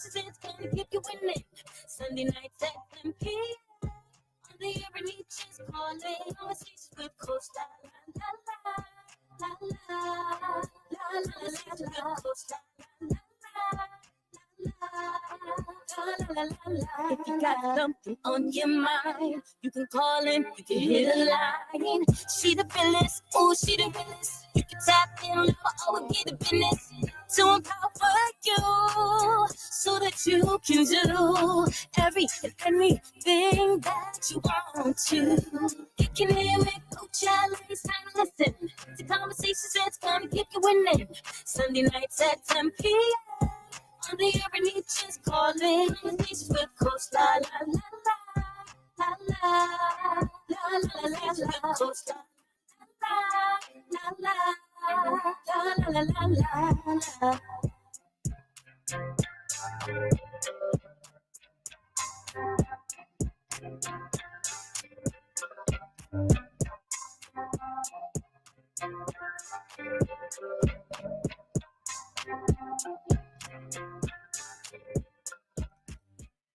conversations that's gonna keep you winning. Sunday nights at 10 p.m. On the air and each is calling. Conversations with Coach La La La La La La La La La Coach La La If you got something on your mind, you can call in, you can hit a line. She the realest, oh, she the realest. You can tap in, never always get the business to empower you so that you can do every and anything that you want to. Kicking in with Coach Allen, it's time to listen to conversations that's gonna keep you winning. Sunday nights at 10 p.m. On the air and each is calling. Conversations with Coach La La La La La La La La La La Coach La La La La La La La.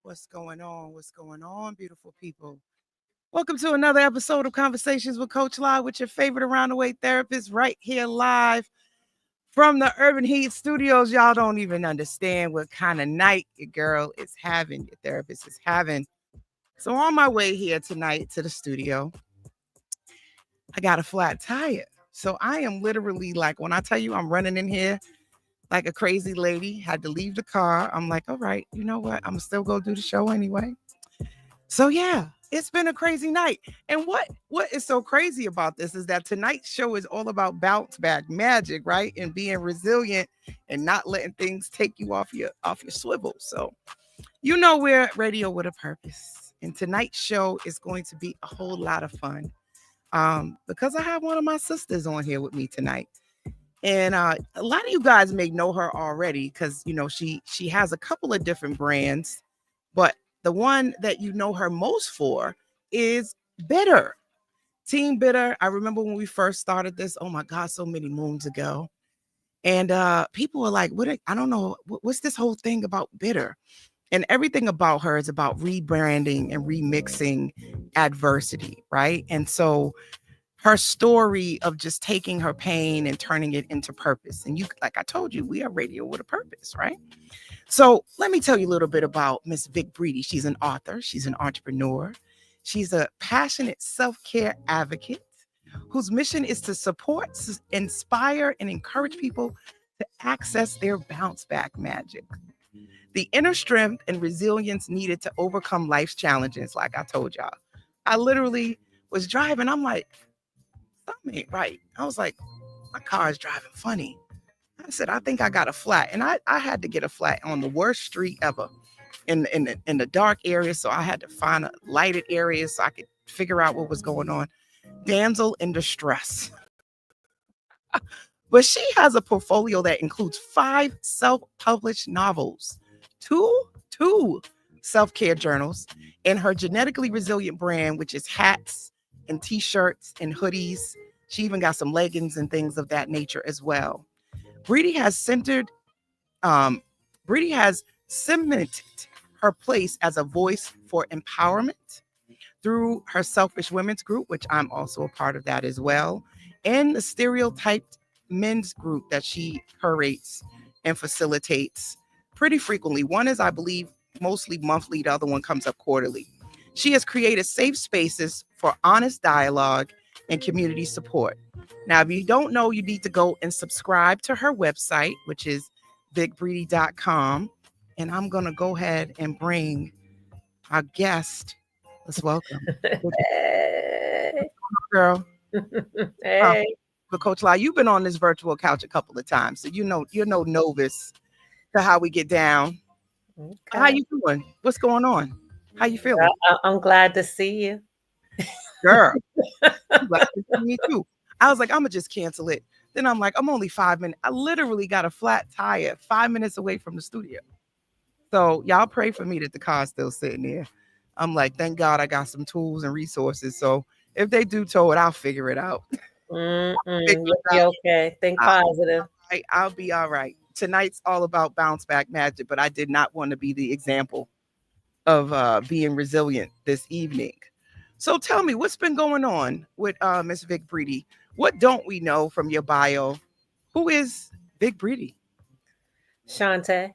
What's going on? What's going on, beautiful people? Welcome to another episode of Conversations with Coach Live with your favorite around the way therapist right here live from the Urban Heat Studios. Y'all don't even understand what kind of night your girl is having, your therapist is having. So on my way here tonight to the studio, I got a flat tire. So I am literally like, when I tell you I'm running in here like a crazy lady, had to leave the car. I'm like, all right, you know what? I'm still going to do the show anyway. So yeah, it's been a crazy night. And what is so crazy about this is that tonight's show is all about bounce back magic, right? And being resilient and not letting things take you off your swivel. So, you know, we're at Radio with a Purpose. And tonight's show is going to be a whole lot of fun. Because I have one of my sisters on here with me tonight. And a lot of you guys may know her already because, you know, she has a couple of different brands, but the one that you know her most for is Bitter. Team Bitter. I remember when we first started this, oh my God, so many moons ago. And people were like, I don't know, what's this whole thing about Bitter? And everything about her is about rebranding and remixing adversity, right? And so her story of just taking her pain and turning it into purpose. And you, like I told you, we are Radio with a Purpose, right? So let me tell you a little bit about Miss Vick Breedy. She's an author. She's an entrepreneur. She's a passionate self-care advocate whose mission is to support, inspire, and encourage people to access their bounce back magic. The inner strength and resilience needed to overcome life's challenges, like I told y'all. I literally was driving. I'm like, something ain't right. I was like, my car is driving funny. I said, I think I got a flat. And I had to get a flat on the worst street ever in the dark area. So I had to find a lighted area so I could figure out what was going on. Damsel in distress. But she has a portfolio that includes 5 self-published novels, 2 self-care journals, and her genetically resilient brand, which is hats and t-shirts and hoodies. She even got some leggings and things of that nature as well. Breedy has cemented her place as a voice for empowerment through her Selfish Women's Group, which I'm also a part of that as well, and the Stereotyped Men's Group that she curates and facilitates pretty frequently. One is, I believe, mostly monthly. The other one comes up quarterly. She has created safe spaces for honest dialogue and community support. Now, if you don't know, you need to go and subscribe to her website, which is vickbreedy.com. And I'm going to go ahead and bring our guest. Let's welcome. Hey. Girl. Hey. But Coach Lai, you've been on this virtual couch a couple of times, so you're no novice to how we get down. Okay. How you doing? What's going on? How you feeling? I'm glad to see you. Girl, I'm glad to see me too. I was like, I'm gonna just cancel it. Then I'm like, I'm only 5 minutes. I literally got a flat tire 5 minutes away from the studio. So y'all pray for me that the car's still sitting there. I'm like, thank God I got some tools and resources. So if they do tow it, I'll figure it out. You'll be okay. Think positive. I'll be all right. tonight's all about bounce back magic, but I did not want to be the example of being resilient this evening. So tell me, what's been going on with Miss Vick Breedy? What don't we know from your bio? Who is Vick Breedy? Shantae.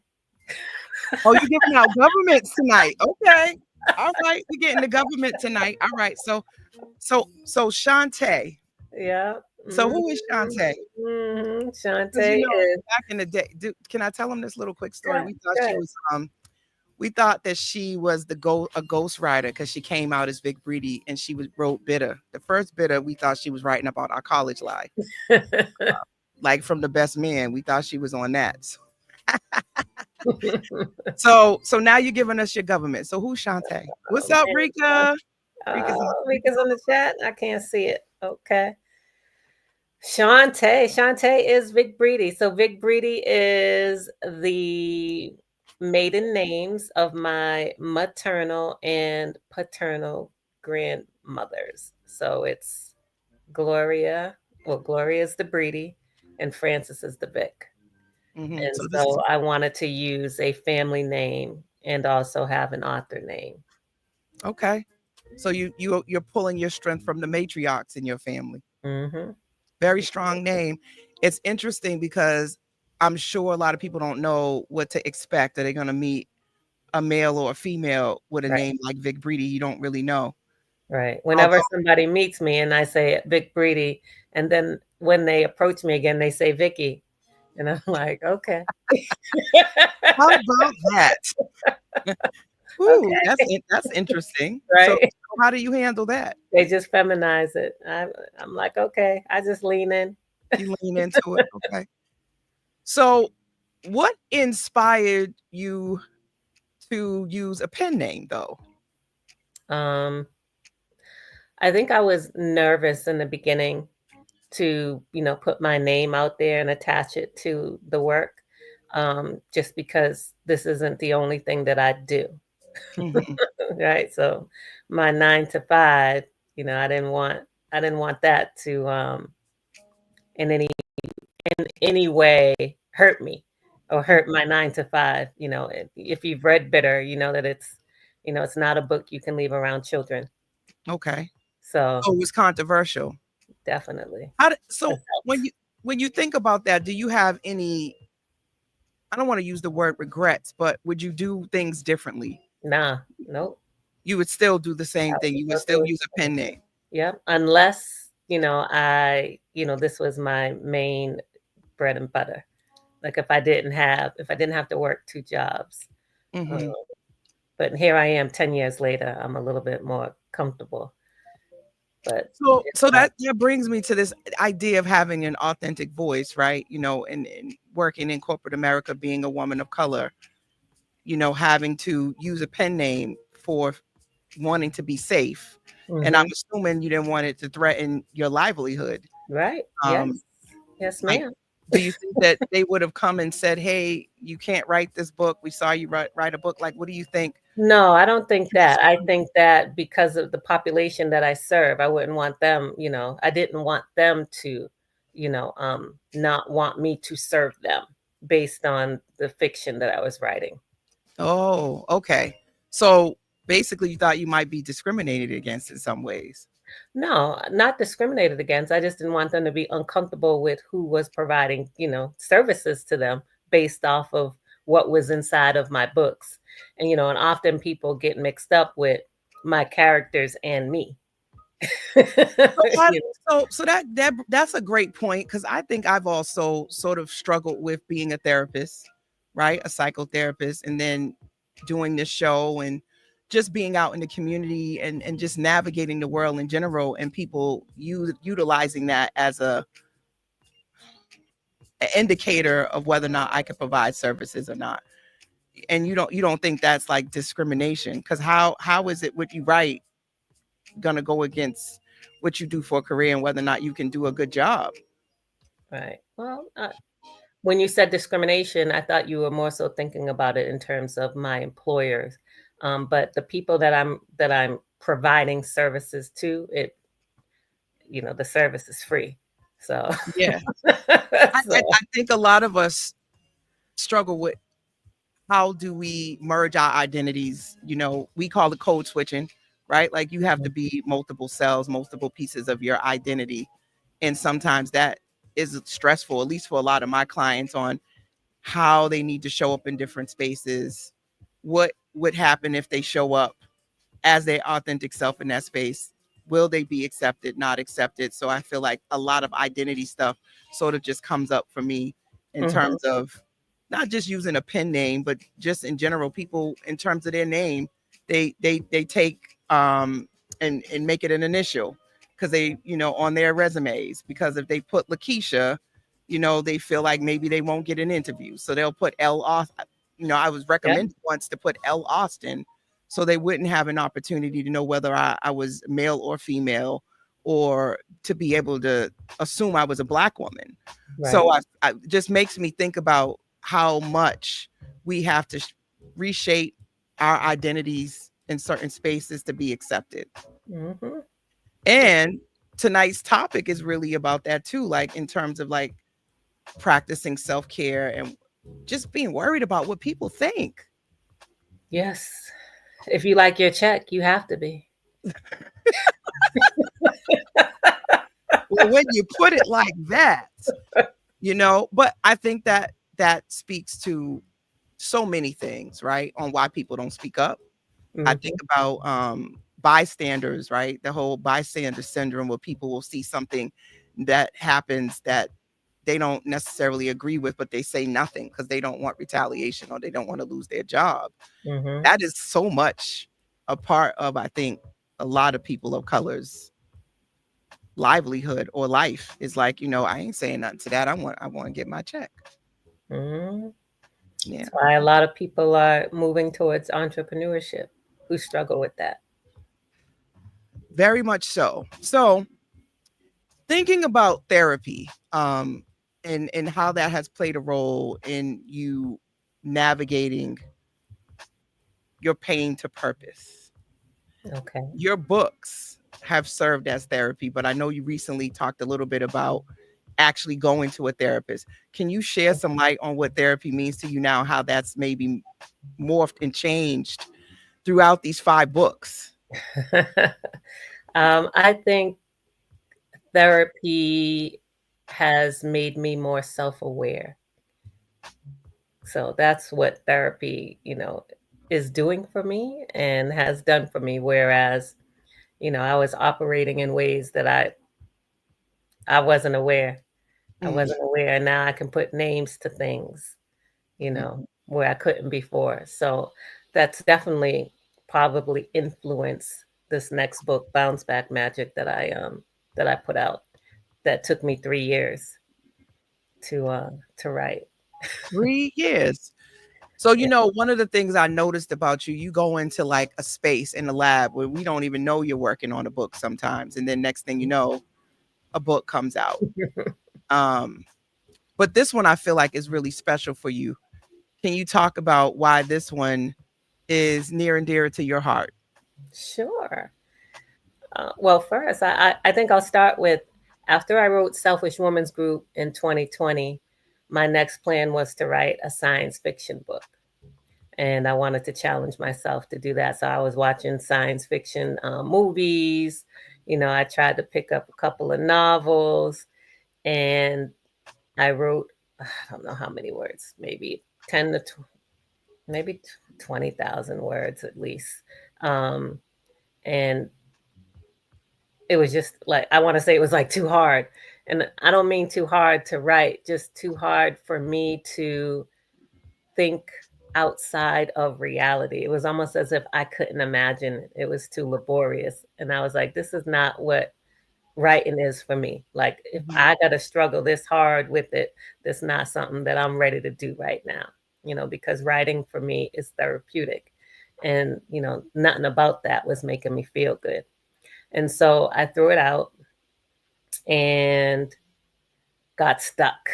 Oh, you're giving out governments tonight. Okay. All right. We're getting the government tonight. All right. So Shantae. Yeah. So who is Shantae? Shantae is back in the day. Can I tell them this little quick story? Yeah, We thought go she ahead. was we thought that she was a ghost writer because she came out as Vick Breedy and she wrote Bitter. The first Bitter, we thought she was writing about our college life. Like from The Best Man. We thought she was on that. So now you're giving us your government. So who's Shantae? What's up, man. Rika? Rika's in the chat. I can't see it. Okay. Shantae is Vick Breedy. So Vick Breedy is the maiden names of my maternal and paternal grandmothers. So it's Gloria. Well, Gloria is the Breedy and Francis is the Vick. Mm-hmm. And So so I wanted to use a family name and also have an author name. Okay. So you're pulling your strength from the matriarchs in your family. Mm-hmm. Very strong name. It's interesting because I'm sure a lot of people don't know what to expect. Are they going to meet a male or a female with a name like Vick Breedy? You don't really know. Right. Whenever somebody meets me and I say Vick Breedy, and then when they approach me again, they say Vicky. And I'm like, okay. How about that? Ooh, that's interesting. Right. So how do you handle that? They just feminize it. I'm like, okay. I just lean in. You lean into it. Okay. So what inspired you to use a pen name though? I think I was nervous in the beginning to, put my name out there and attach it to the work. Just because this isn't the only thing that I do. Mm-hmm. Right. So my 9 to 5, I didn't want that to in any way hurt me or hurt my 9 to 5. If you've read Bitter, you know that it's not a book you can leave around children. Okay. So it was controversial. Definitely. So when you think about that, do you have any, I don't want to use the word regrets, but would you do things differently? Nah, nope. You would still do the same thing. You would still use a pen name. Yep. Unless, this was my main bread and butter. Like if I didn't have to work 2 jobs. Mm-hmm. But here I am 10 years later, I'm a little bit more comfortable. But so that brings me to this idea of having an authentic voice, right? And working in corporate America, being a woman of color, having to use a pen name for wanting to be safe. Mm-hmm. And I'm assuming you didn't want it to threaten your livelihood. Right. Yes, ma'am. Do you think that they would have come and said, hey, you can't write this book? We saw you write a book. Like, what do you think? No, I don't think that. I think that because of the population that I serve, I wouldn't want them, I didn't want them to, not want me to serve them based on the fiction that I was writing. Oh, okay. So basically you thought you might be discriminated against in some ways. No, not discriminated against. I just didn't want them to be uncomfortable with who was providing, services to them based off of what was inside of my books. And, and often people get mixed up with my characters and me. So that's a great point, because I think I've also sort of struggled with being a therapist, right? A psychotherapist, and then doing this show and just being out in the community and just navigating the world in general, and people utilizing that as an indicator of whether or not I could provide services or not. And you don't think that's like discrimination? Because how is it what you write gonna go against what you do for a career and whether or not you can do a good job? Right. Well, when you said discrimination, I thought you were more so thinking about it in terms of my employers. But the people that I'm providing services to, the service is free. So yeah. I think a lot of us struggle with how do we merge our identities. We call it code switching, right? Like you have to be multiple cells, multiple pieces of your identity, and sometimes that is stressful, at least for a lot of my clients, on how they need to show up in different spaces. What would happen if they show up as their authentic self in that space? Will they be accepted, not accepted? So I feel like a lot of identity stuff sort of just comes up for me in terms of not just using a pen name, but just in general, people in terms of their name, they take and make it an initial because they, on their resumes, because if they put Lakisha, they feel like maybe they won't get an interview. So they'll put L Austin. I was recommended once to put L Austin so they wouldn't have an opportunity to know whether I was male or female, or to be able to assume I was a Black woman. Right. So I just makes me think about how much we have to reshape our identities in certain spaces to be accepted. Mm-hmm. And tonight's topic is really about that too, like in terms of like practicing self-care and just being worried about what people think. Yes. If you like your check, you have to be. Well, when you put it like that, but I think that speaks to so many things, right? On why people don't speak up. Mm-hmm. I think about bystanders, right? The whole bystander syndrome, where people will see something that happens that they don't necessarily agree with, but they say nothing because they don't want retaliation or they don't want to lose their job. Mm-hmm. That is so much a part of, I think, a lot of people of color's livelihood or life is like, I ain't saying nothing to that. I want to get my check. Mm-hmm. Yeah. That's why a lot of people are moving towards entrepreneurship who struggle with that. Very much so. So thinking about therapy, and how that has played a role in you navigating your pain to purpose. Okay. Your books have served as therapy, but I know you recently talked a little bit about actually going to a therapist. Can you share some light on what therapy means to you now, how that's maybe morphed and changed throughout these 5 books? I think therapy has made me more self-aware. So that's what therapy, is doing for me and has done for me. Whereas, I was operating in ways that I wasn't aware. I wasn't aware. Now I can put names to things, where I couldn't before. So that's definitely probably influenced this next book, Bounce Back Magic, that I put out. That took me 3 years to write. 3 years. So, one of the things I noticed about you, you go into like a space in the lab where we don't even know you're working on a book sometimes. And then next thing you know, a book comes out. But this one I feel like is really special for you. Can you talk about why this one is near and dear to your heart? Sure. Well, first, I think I'll start with, after I wrote Selfish Woman's Group in 2020, my next plan was to write a science fiction book. And I wanted to challenge myself to do that. So I was watching science fiction movies. I tried to pick up a couple of novels, and I wrote, I don't know how many words, maybe 10 to maybe 20,000 words at least. And it was just like, I want to say it was like too hard. And I don't mean too hard to write, just too hard for me to think outside of reality. It was almost as if I couldn't imagine it. It was too laborious. And I was like, this is not what writing is for me. Like, if I got to struggle this hard with it, that's not something that I'm ready to do right now, because writing for me is therapeutic. And, nothing about that was making me feel good. And so I threw it out and got stuck.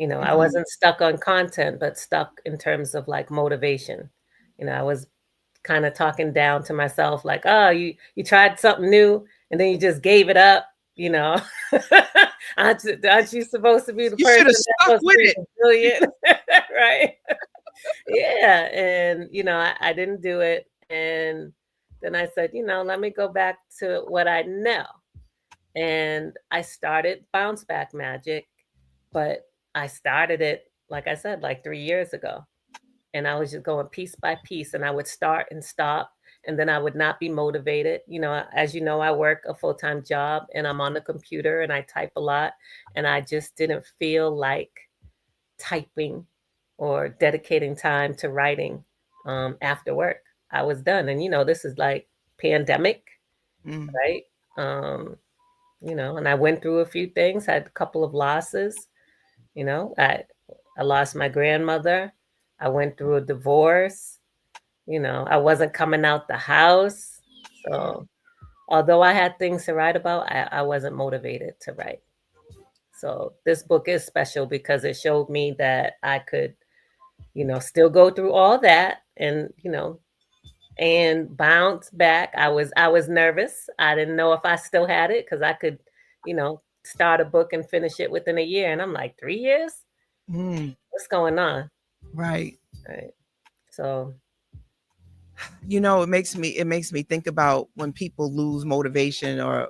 I wasn't stuck on content, but stuck in terms of like motivation. I was kind of talking down to myself, like, oh, you tried something new and then you just gave it up. Aren't you supposed to be the person that's supposed to be resilient? Right. Yeah. And, I didn't do it. And then I said, let me go back to what I know. And I started Bounce Back Magic, but I started it, like I said, like 3 years ago. And I was just going piece by piece, and I would start and stop, and then I would not be motivated. As you know, I work a full-time job, and I'm on the computer and I type a lot, and I just didn't feel like typing or dedicating time to writing after work. I was done. And this is like pandemic, Mm. right? And I went through a few things, had a couple of losses. I lost my grandmother. I went through a divorce. I wasn't coming out the house. So although I had things to write about, I wasn't motivated to write. So this book is special because it showed me that I could, still go through all that and bounce back. I was nervous. I didn't know if I still had it because I could, start a book and finish it within a year. And I'm like, 3 years? Mm. What's going on? Right. Right. So it makes me think about when people lose motivation or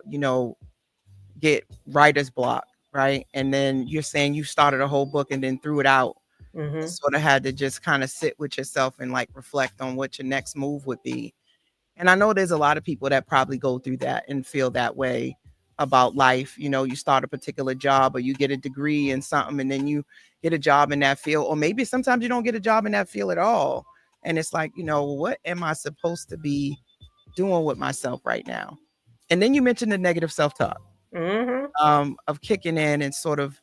get writer's block, right? And then you're saying you started a whole book and then threw it out, mhm. sort of had to just kind of sit with yourself and like reflect on what your next move would be. And I know there's a lot of people that probably go through that and feel that way about life. You start a particular job or you get a degree in something and then you get a job in that field, or maybe sometimes you don't get a job in that field at all. And it's like, what am I supposed to be doing with myself right now? And then you mentioned the negative self-talk Mhm. of kicking in and sort of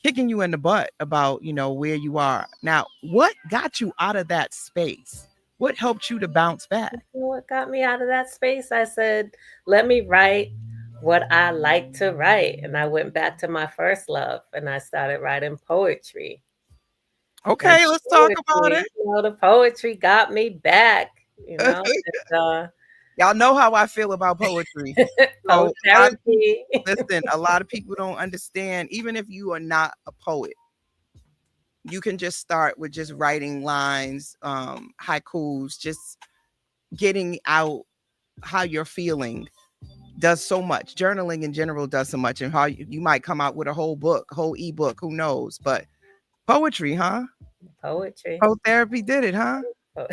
kicking you in the butt about, where you are. Now, what got you out of that space? What helped you to bounce back? You know what got me out of that space? I said, let me write what I like to write. And I went back to my first love and I started writing poetry. And Okay, let's talk about it. the poetry got me back, and, Y'all know how I feel about poetry. poet So therapy. a lot of people don't understand, even if you are not a poet, you can just start with just writing lines, haikus, just getting out how you're feeling does so much. Journaling in general does so much, and how you might come out with a whole book, whole ebook, who knows? But poetry, huh? Poetry. Poet therapy did it, huh? Po-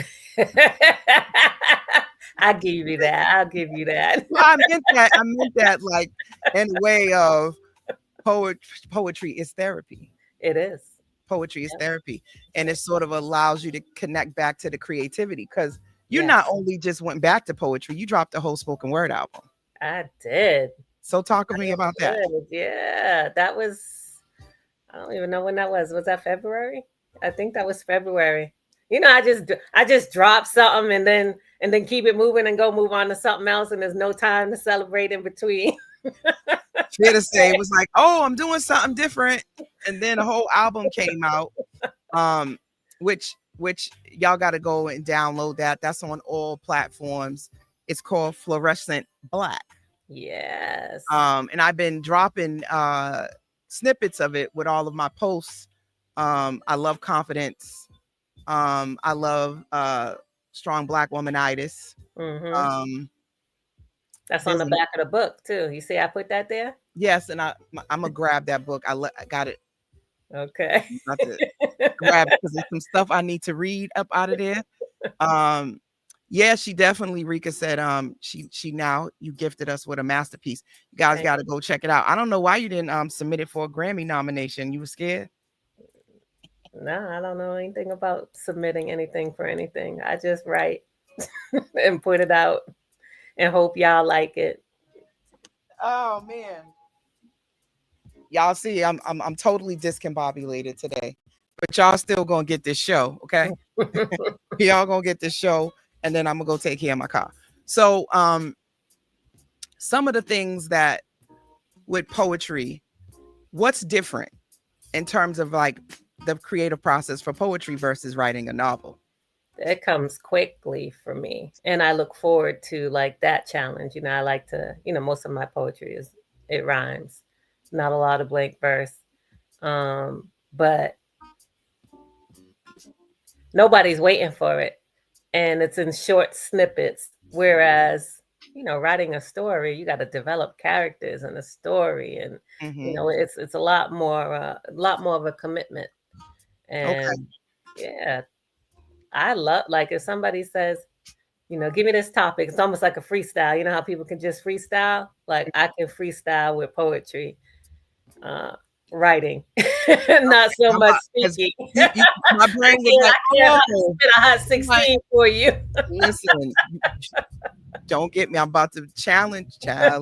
I'll give you that. I'll give you that. Well, I meant that like in a way of poetry is therapy. It is. Poetry is Yep. therapy. And it sort of allows you to connect back to the creativity, because you Yes, not only just went back to poetry, you dropped a whole spoken word album. I did. So talk to me about that. Good. Yeah, that was. I don't even know when that was. Was that February? I think that was February. I just drop something and then keep it moving and go move on to something else, and there's no time to celebrate in between. Fair to say, it was like, oh, I'm doing something different. And then a whole album came out. Which y'all got to go and download that. That's on all platforms. It's called Fluorescent Black. Yes. And I've been dropping snippets of it with all of my posts. I love confidence. I love strong Black Womanitis. Mm-hmm. That's on There's the back of the book too. You see, I put that there. Yes, and I'm gonna grab that book. I got it. Okay. I'm about to grab it because there's some stuff I need to read up out of there. Yeah, she definitely, Rika said, she now you gifted us with a masterpiece. You guys got to go check it out. I don't know why you didn't submit it for a Grammy nomination. You were scared? No, I don't know anything about submitting anything for anything. I just write and put it out and hope y'all like it. Oh man. Y'all see, I'm totally discombobulated today. But y'all still gonna get this show, okay? Y'all gonna get this show, and then I'm gonna go take care of my car. So some of the things that with poetry, what's different in terms of like the creative process for poetry versus writing a novel? It comes quickly for me, and I look forward to like that challenge. I like to, most of my poetry is it rhymes, not a lot of blank verse. But nobody's waiting for it, and it's in short snippets. Whereas, writing a story, you got to develop characters and a story, and it's a lot more of a commitment. Okay. And yeah, I love, like, if somebody says, give me this topic, it's almost like a freestyle. You know how people can just freestyle? Like, I can freestyle with poetry, writing, not so much speaking. My brain was like, I can't spit a hot 16 for you. Listen, don't get me. I'm about to challenge. But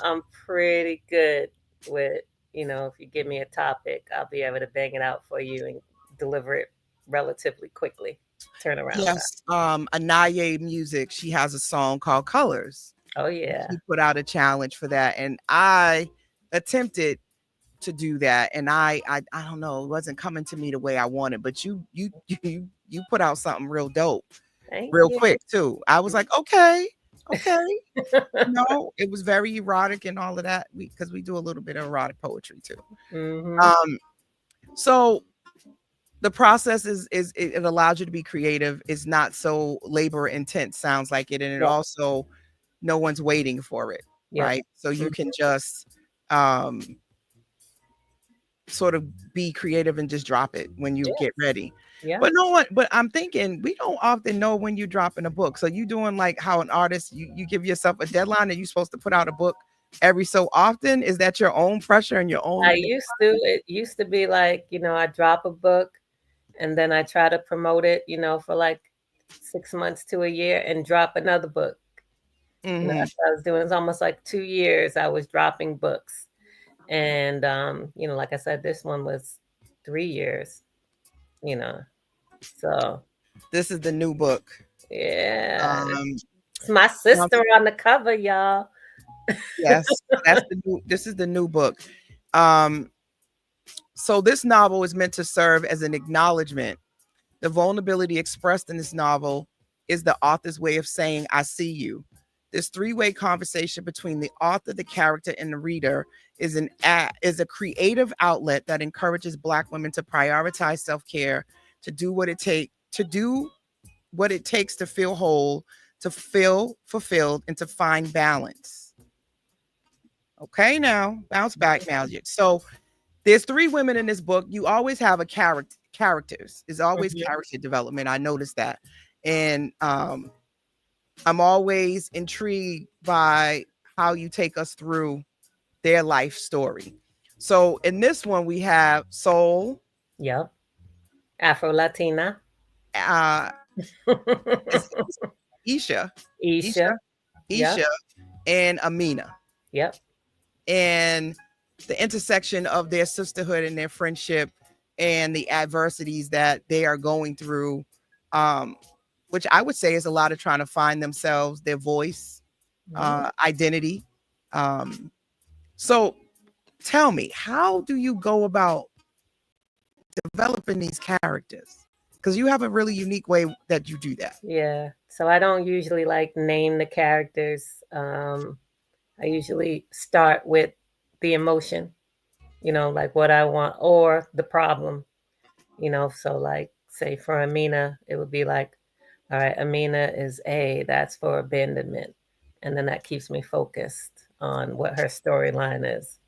I'm pretty good with, if you give me a topic, I'll be able to bang it out for you and deliver it relatively quickly. Turn around. Yes. Anaye Music, she has a song called Colors. Oh yeah. She put out a challenge for that, and I attempted to do that, and I don't know, it wasn't coming to me the way I wanted, but you put out something real dope. Real quick too. I was like, okay. No, it was very erotic and all of that, because we do a little bit of erotic poetry too. Mm-hmm. So the process is it allows you to be creative. It's not so labor intense, sounds like it, and it also, no one's waiting for it, right? So you can just sort of be creative and just drop it when you get ready. But I'm thinking, we don't often know when you're dropping a book. So you doing like how an artist, you give yourself a deadline and you're supposed to put out a book every so often? Is that your own pressure and your own? It used to be like, I drop a book and then I try to promote it, for like 6 months to a year and drop another book. That's what I was doing. It's almost like 2 years I was dropping books. And, like I said, this one was 3 years, so. This is the new book. Yeah. It's my sister on the cover, y'all. Yes, this is the new book. So this novel is meant to serve as an acknowledgement. The vulnerability expressed in this novel is the author's way of saying, I see you. This three-way conversation between the author, the character, and the reader is a creative outlet that encourages Black women to prioritize self-care, to do what it takes to feel whole, to feel fulfilled, and to find balance. Okay, now bounce back magic. So there's 3 women in this book. You always have a characters. There's always character development. I noticed that. And I'm always intrigued by how you take us through their life story. So in this one, we have Soul. Yep. Afro-Latina. Isha. Yep. And Amina. Yep. And the intersection of their sisterhood and their friendship and the adversities that they are going through, which I would say is a lot of trying to find themselves, their voice, identity. So tell me, how do you go about developing these characters? Because you have a really unique way that you do that. Yeah. So I don't usually like name the characters. I usually start with the emotion, like what I want or the problem, so like say for Amina, it would be like, all right, Amina is that's for abandonment. And then that keeps me focused on what her storyline is.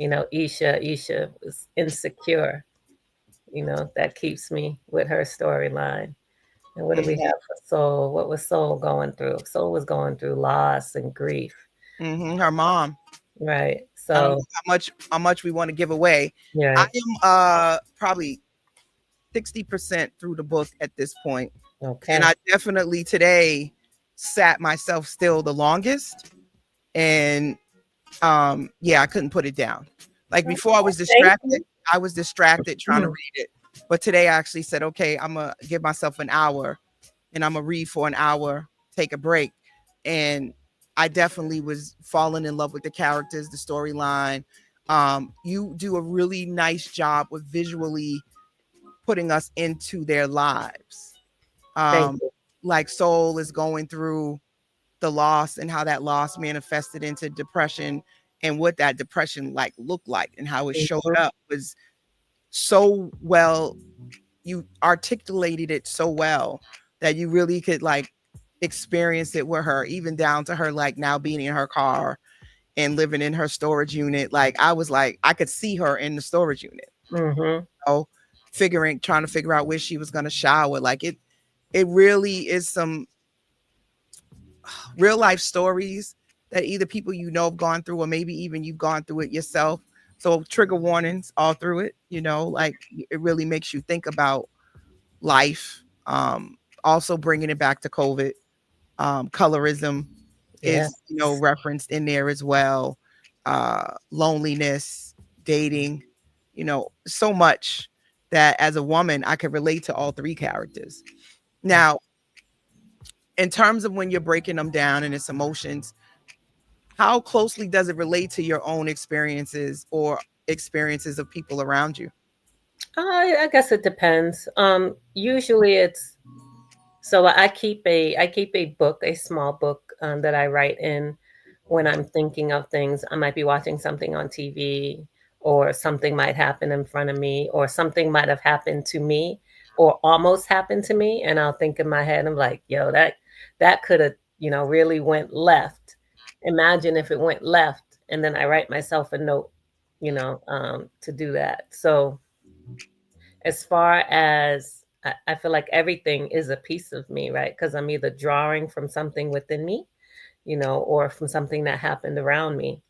Isha was insecure, that keeps me with her storyline. And what do we have for Soul? What was Soul going through? Soul was going through loss and grief. Her mom. Right. So I don't know how much we want to give away. Yeah. I am probably 60% through the book at this point. Okay. And I definitely today sat myself still the longest. And I couldn't put it down. Like before I was distracted trying to read it. But today I actually said, okay, I'm gonna give myself an hour and I'm gonna read for an hour, take a break. And I definitely was falling in love with the characters, the storyline. You do a really nice job with visually putting us into their lives. Like Soul is going through the loss and how that loss manifested into depression and what that depression looked like and how it showed up was so well you articulated it so well that you really could like experience it with her, even down to her like now being in her car and living in her storage unit. Like I was like, I could see her in the storage unit. Mm-hmm. So trying to figure out where she was gonna shower. Like it really is some real life stories that either people have gone through or maybe even you've gone through it yourself. So trigger warnings all through it, like it really makes you think about life. Also bringing it back to COVID. Colorism is, Yes. referenced in there as well. Loneliness, dating, so much that as a woman, I could relate to all three characters. Now, in terms of when you're breaking them down and its emotions, how closely does it relate to your own experiences or experiences of people around you? I guess it depends. Usually it's so I keep a book, a small book that I write in when I'm thinking of things. I might be watching something on TV, or something might happen in front of me, or something might have happened to me, or almost happened to me, and I'll think in my head, I'm like, yo, that could have, really went left. Imagine if it went left, and then I write myself a note, to do that. So as far as I feel like everything is a piece of me, right? Because I'm either drawing from something within me, or from something that happened around me.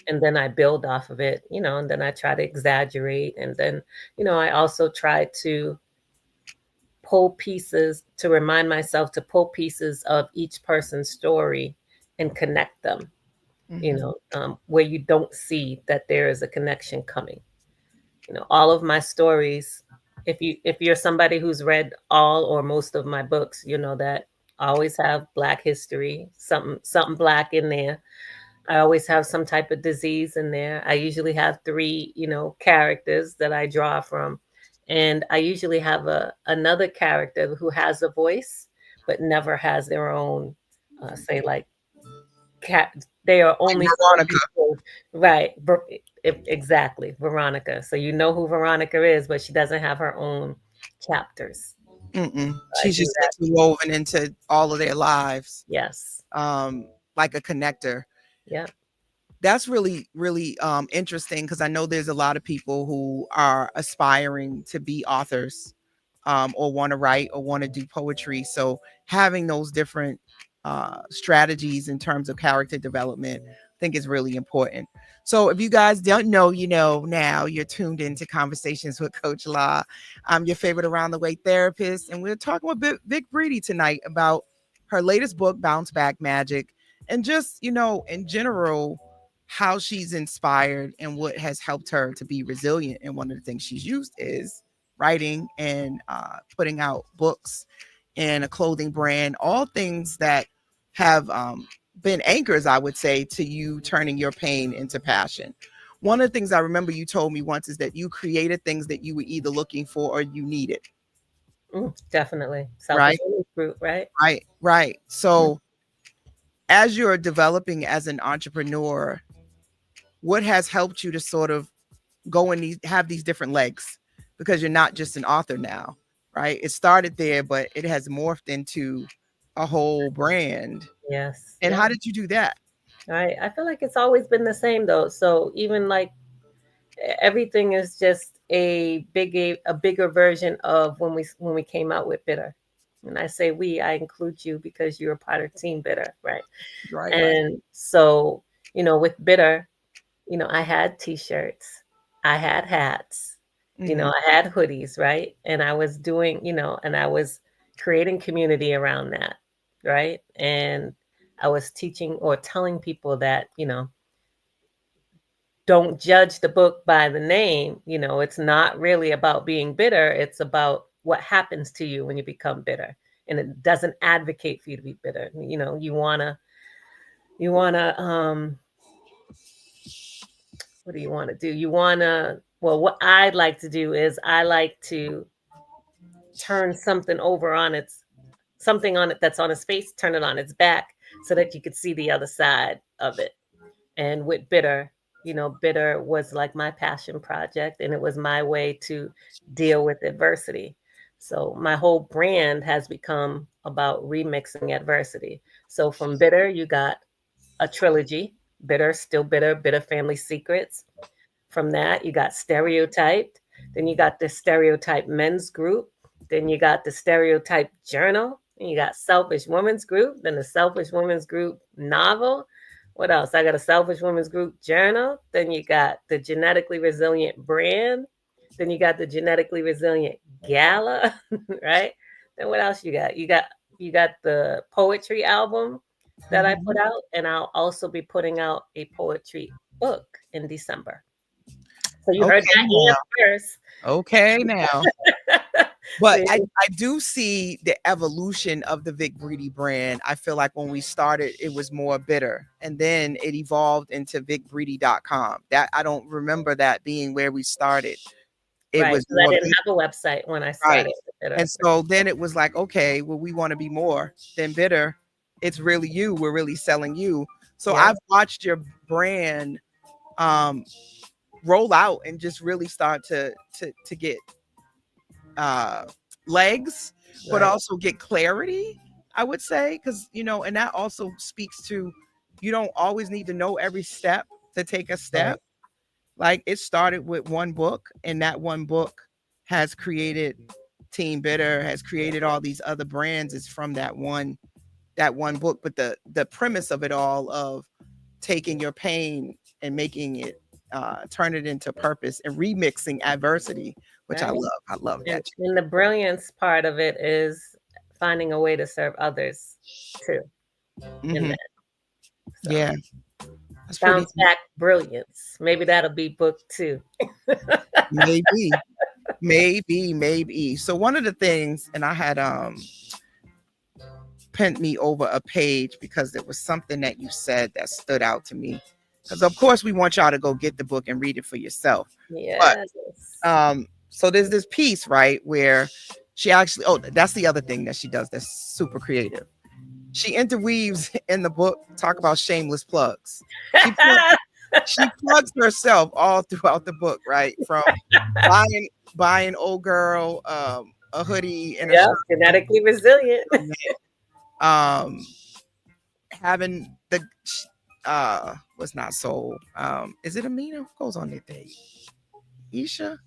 And then I build off of it, and then I try to exaggerate. And then, I also try to pull pieces to remind myself to pull pieces of each person's story and connect them, Mhm. where you don't see that there is a connection coming. All of my stories, if you're somebody who's read all or most of my books, you know that I always have black history, something black in there. I always have some type of disease in there. I usually have three, characters that I draw from, and I usually have another character who has a voice but never has their own, say like cat. They are Like only Veronica. stories told, right? Exactly, Veronica. So you know who Veronica is, but she doesn't have her own chapters. Mm-mm. I She's do just that. interwoven into all of their lives, Yes. um, like a connector. Yeah. That's really, really interesting because I know there's a lot of people who are aspiring to be authors, or want to write or want to do poetry. So having those different strategies in terms of character development, I think is really important. So if you guys don't know, now you're tuned into Conversations with Coach La. I'm your favorite around the way therapist, and we're talking with Vick Breedy tonight about her latest book, Bounce Back Magic, and just, in general, how she's inspired and what has helped her to be resilient. And one of the things she's used is writing and putting out books and a clothing brand, all things that have been anchors, I would say, to you turning your pain into passion. One of the things I remember you told me once is that you created things that you were either looking for or you needed, Definitely. Selfish right? fruit, right? Right. Mhm. So as you're developing as an entrepreneur, what has helped you to sort of go in have these different legs, because you're not just an author now, right? It started there, but it has morphed into a whole brand. Yes. And Yeah. how did you do that? Right. I feel like it's always been the same though. So even like everything is just a bigger version of when we came out with Bitter. And I say we, I include you because you're a part of Team Bitter, right? Right. And so, with Bitter, I had t-shirts, I had hats, Mhm. I had hoodies, right? And I was doing, and I was creating community around that, right? And I was teaching or telling people that, don't judge the book by the name. It's not really about being bitter. It's about what happens to you when you become bitter. And it doesn't advocate for you to be bitter. You wanna what do you want to do? Well, what I'd like to do is I like to turn something on it that's on its face, turn it on its back so that you could see the other side of it. And with Bitter, Bitter was like my passion project, and it was my way to deal with adversity. So my whole brand has become about remixing adversity. So from bitter, you got a trilogy, bitter, still bitter, bitter family secrets. From that, you got stereotyped. Then you got the stereotype men's group. Then you got the stereotype journal. And you got selfish women's group. Then the selfish women's group novel. What else? I got a selfish women's group journal. Then you got the genetically resilient brand. Then you got the genetically resilient gala, right? Then what else you got? You got the poetry album that I put out, and I'll also be putting out a poetry book in December. So you heard that now. first. Okay, now. But So I do see the evolution of the Vick Breedy brand. I feel like when we started, it was more bitter, and then it evolved into vickbreedy.com. That I don't remember that being where we started. It right, was 'cause I more didn't have a website when I right. started. And so then it was like, okay, well, we want to be more than bitter. It's really you. We're really selling you. So Yeah. I've watched your brand roll out and just really start to get legs, but Right. also get clarity, I would say, because and that also speaks to you don't always need to know every step to take a step. Right. Like it started with one book, and that one book has created Team Bitter, has created all these other brands. Is from that one book. But the premise of it all, of taking your pain and making it turn it into purpose and remixing adversity, which I Right. love. I love And, that. and the brilliance part of it is finding a way to serve others too. In that. So, Yeah. That's pretty bounce back brilliance. Maybe that'll be book 2. maybe. So one of the things, and I had penned me over a page because there was something that you said that stood out to me. Because of course we want y'all to go get the book and read it for yourself. Yes. But so there's this piece, right, where she actually, that's the other thing that she does that's super creative. She interweaves in the book, talk about shameless plugs. She plugs herself all throughout the book, right? From buying old girl a hoodie and a shirt, genetically resilient. having the what's not sold. Is it Amina who goes on the date? Isha?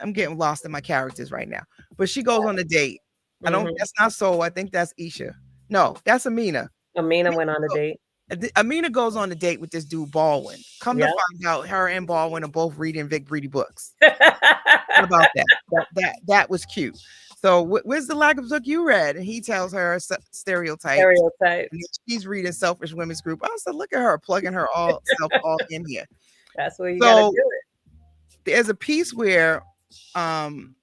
I'm getting lost in my characters right now. But she goes on a date. That's not Soul. I think that's Isha. No, that's Amina. Amina went on a date. Amina goes on a date with this dude Baldwin. Come Yep. to find out, her and Baldwin are both reading Vick Breedy books. How about that? That was cute. So where's the lack of book you read? And he tells her stereotypes. And she's reading Selfish Women's Group. I said, look at her plugging her all in here. That's where you gotta do it. There's a piece where the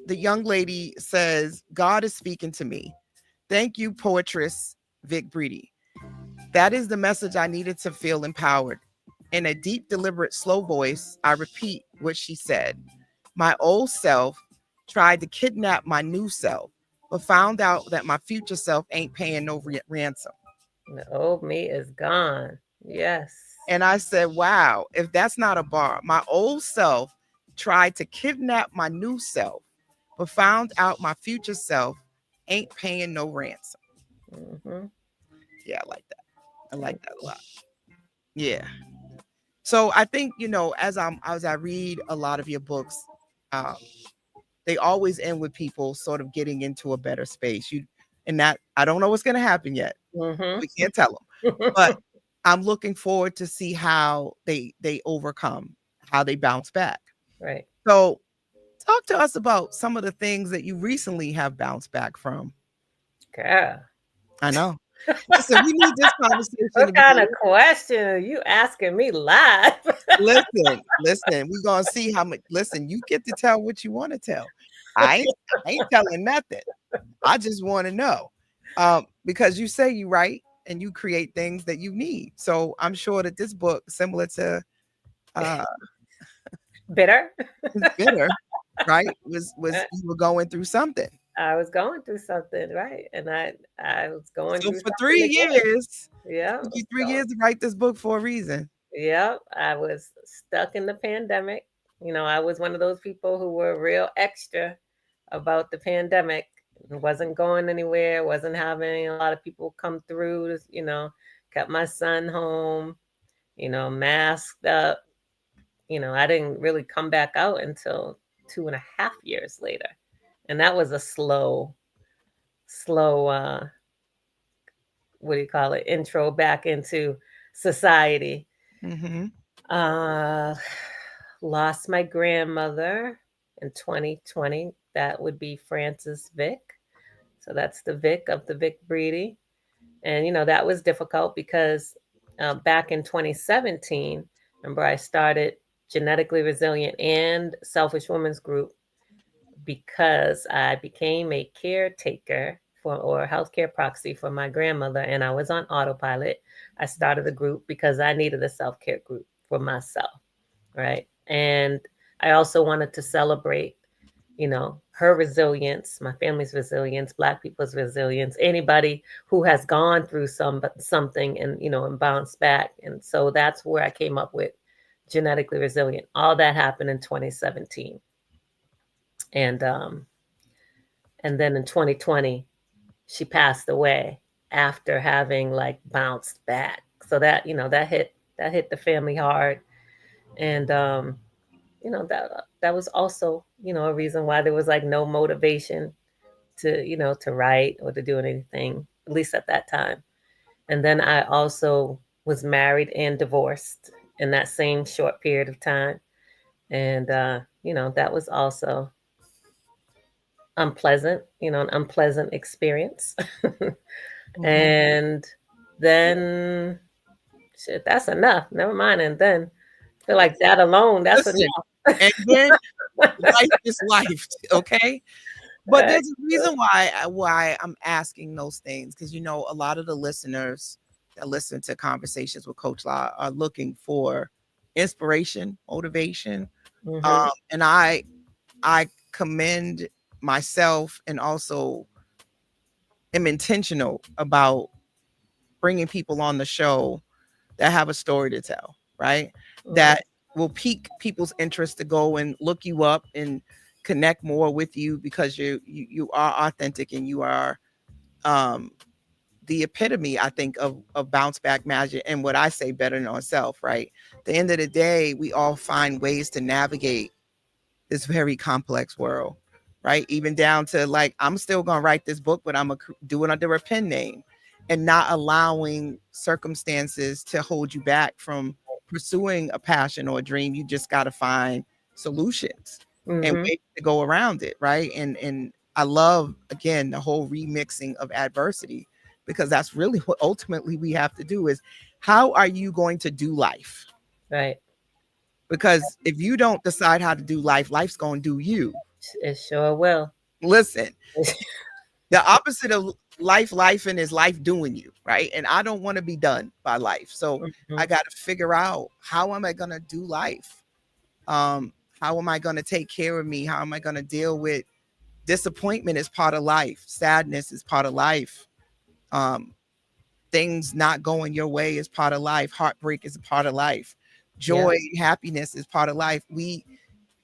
young lady says, God is speaking to me. Thank you, poetress Vick Breedy. That is the message I needed to feel empowered. In a deep, deliberate, slow voice, I repeat what she said. My old self tried to kidnap my new self, but found out that my future self ain't paying no ransom. The old me is gone. Yes. And I said, wow, if that's not a bar, my old self tried to kidnap my new self, but found out my future self ain't paying no ransom. Yeah, I like that. I like that a lot. Yeah. So I think, as I read a lot of your books, they always end with people sort of getting into a better space. And that I don't know what's going to happen yet. We can't tell them, but I'm looking forward to see how they overcome, how they bounce back. Right. So talk to us about some of the things that you recently have bounced back from. Girl. I know. Listen, we need this conversation. What kind of question are you asking me live? Listen, we're gonna see how much. Listen, you get to tell what you want to tell. I ain't telling nothing. I just want to know. Because you say you write and you create things that you need. So I'm sure that this book, similar to Bitter, right? Was you were going through something. I was going through something, right? And I was going through for 3 years. Yeah. It took you 3 years to write this book for a reason. Yeah. I was stuck in the pandemic. I was one of those people who were real extra about the pandemic. It wasn't going anywhere, wasn't having a lot of people come through, kept my son home, masked up. I didn't really come back out until 2.5 years later. And that was a slow, what do you call it, intro back into society. Mm-hmm. Lost my grandmother in 2020. That would be Frances Vick. So that's the Vick of the Vick Breedy. And, that was difficult because back in 2017, remember, I started Genetically Resilient and Selfish Women's Group because I became a caretaker or healthcare proxy for my grandmother, and I was on autopilot. I started the group because I needed a self-care group for myself, right? And I also wanted to celebrate, her resilience, my family's resilience, Black people's resilience, anybody who has gone through something and bounced back. And so that's where I came up with Genetically Resilient. All that happened in 2017. And then in 2020, she passed away after having like bounced back. So that hit the family hard. And that was also, a reason why there was like no motivation to write or to do anything, at least at that time. And then I also was married and divorced in that same short period of time. And that was also unpleasant, an unpleasant experience. Mm-hmm. And then shit, that's enough. Never mind. And then I feel like that alone, that's Listen, enough. and then life is life, okay? But there's a reason why I'm asking those things, because a lot of the listeners that listen to Conversations with Coach La are looking for inspiration, motivation, Mm-hmm. and I commend myself, and also am intentional about bringing people on the show that have a story to tell, right? Mm-hmm. That will pique people's interest to go and look you up and connect more with you, because you are authentic, and you are the epitome, I think, of bounce back magic, and what I say, better than ourselves, right? At the end of the day, we all find ways to navigate this very complex world, right? Even down to like, I'm still gonna write this book, but I'm gonna do it under a pen name, and not allowing circumstances to hold you back from pursuing a passion or a dream. You just got to find solutions and Mm-hmm. ways to go around it, right? And I love, again, the whole remixing of adversity, because that's really what ultimately we have to do is, how are you going to do life? Right. Because if you don't decide how to do life, life's going to do you. It sure will. Listen, the opposite of lifing is life doing you, right? And I don't want to be done by life. So Mm-hmm. I got to figure out, how am I going to do life? How am I going to take care of me? How am I going to deal with disappointment? Is part of life. Sadness is part of life. Things not going your way is part of life. Heartbreak is a part of life. Joy, happiness is part of life.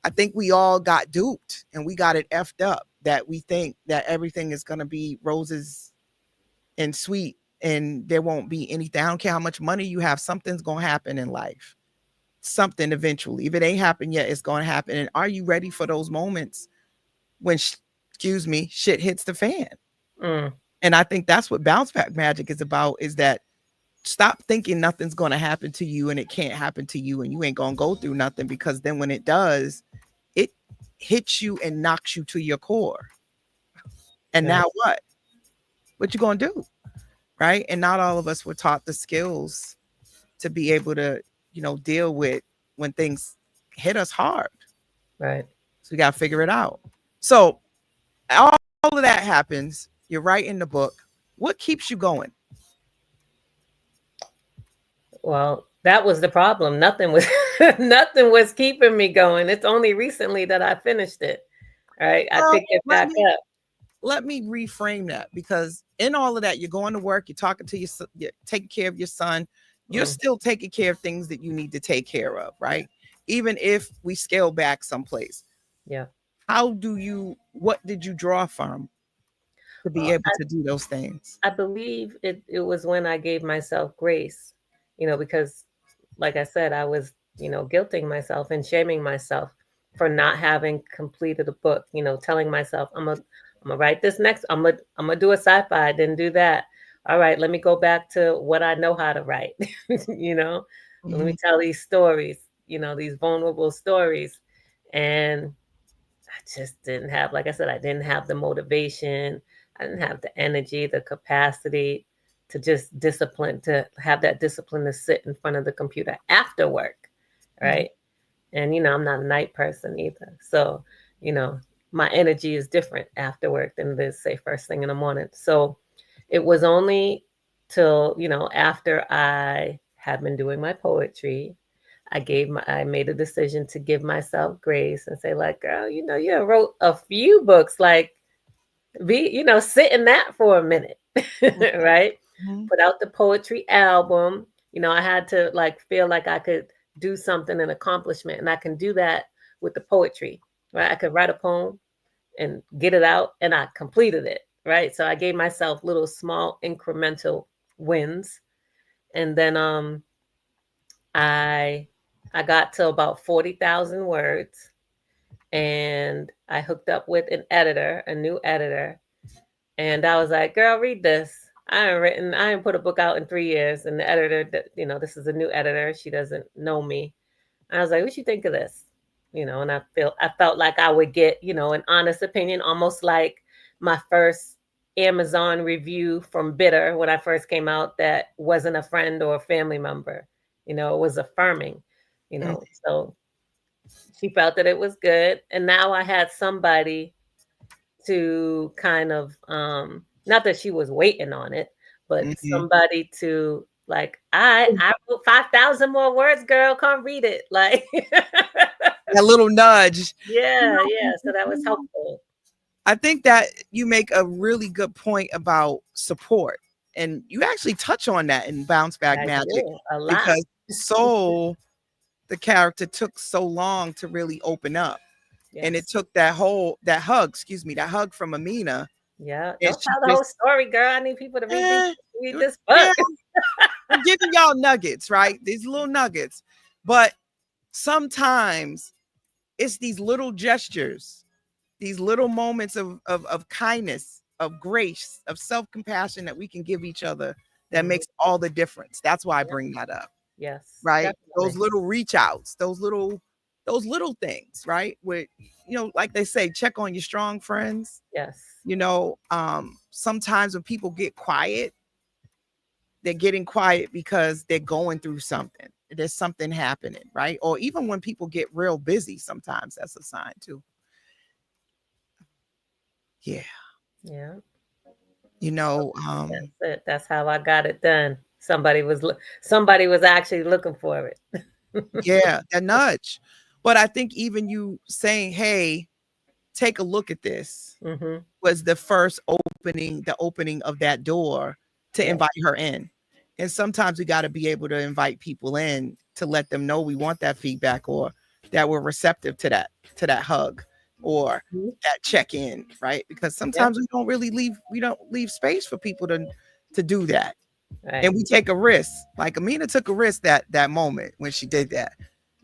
I think we all got duped, and we got it effed up, that we think that everything is going to be roses and sweet, and there won't be anything. I don't care how much money you have, something's going to happen in life. Something eventually. If it ain't happened yet, it's going to happen. And are you ready for those moments when, shit hits the fan? Mm. And I think that's what bounce back magic is about, is that stop thinking nothing's going to happen to you, and it can't happen to you, and you ain't going to go through nothing, because then when it does, it hits you and knocks you to your core. And Right. now what you going to do? Right? And not all of us were taught the skills to be able to, deal with when things hit us hard. Right. So we got to figure it out. So all of that happens. You're writing the book. What keeps you going? Well, that was the problem. Nothing was nothing was keeping me going. It's only recently that I finished it. Right. I picked it back up. Let me reframe that, because in all of that, you're going to work, you're talking to you're taking care of your son, you're still taking care of things that you need to take care of, right? Even if we scale back someplace. Yeah. what did you draw from to be Well, able to do those things? I believe it was when I gave myself grace, because like I said, I was, guilting myself and shaming myself for not having completed a book, telling myself I'm gonna write this next, I'm gonna do a sci-fi. I didn't do that. All right, let me go back to what I know how to write. you know, Let me tell these stories, these vulnerable stories. And I just didn't have, like I said, I didn't have the motivation. I didn't have the energy, the capacity to just to have that discipline to sit in front of the computer after work. Right. And, I'm not a night person either. So, you know, my energy is different after work than it is, say, first thing in the morning. So it was only till, after I had been doing my poetry, I made a decision to give myself grace and say, like, girl, you wrote a few books, like sit in that for a minute, right? Put out the poetry album. I had to like feel like I could do something, an accomplishment, and I can do that with the poetry, right? I could write a poem and get it out, and I completed it, right? So I gave myself little small incremental wins, and then I got to about 40,000 words, and I hooked up with a new editor, and I was like, girl, read this. I ain't put a book out in 3 years. And the editor, this is a new editor. She doesn't know me. And I was like, what you think of this? And I felt like I would get, an honest opinion, almost like my first Amazon review from Bitter when I first came out that wasn't a friend or a family member. It was affirming, so she felt that it was good. And now I had somebody to kind of not that she was waiting on it, but somebody to like, I wrote 5,000 more words, girl, come read it. Like a little nudge. Yeah. So that was helpful. I think that you make a really good point about support. And you actually touch on that in Bounce Back Magic a lot. because Soul, the character, took so long to really open up. Yes. And it took that hug from Amina. Yeah. Don't tell the whole story, girl. I need people to read this book. Yeah. I'm giving y'all nuggets, right? These little nuggets. But sometimes it's these little gestures, these little moments of kindness, of grace, of self-compassion that we can give each other that makes all the difference. That's why I bring that up. Yes. Right. Definitely. Those little reach outs, those little things, right? Where, like they say, check on your strong friends. Yes. Sometimes when people get quiet, they're getting quiet because they're going through something. There's something happening, right? Or even when people get real busy, sometimes that's a sign too. Yeah. Yeah. That's it. That's how I got it done. Somebody was actually looking for it. Yeah, a nudge. But I think even you saying, hey, take a look at this was the first opening of that door to invite her in. And sometimes we got to be able to invite people in to let them know we want that feedback or that we're receptive to that hug or that check-in, right? Because sometimes we don't leave space for people to do that. Right. And we take a risk. Like Amina took a risk that moment when she did that.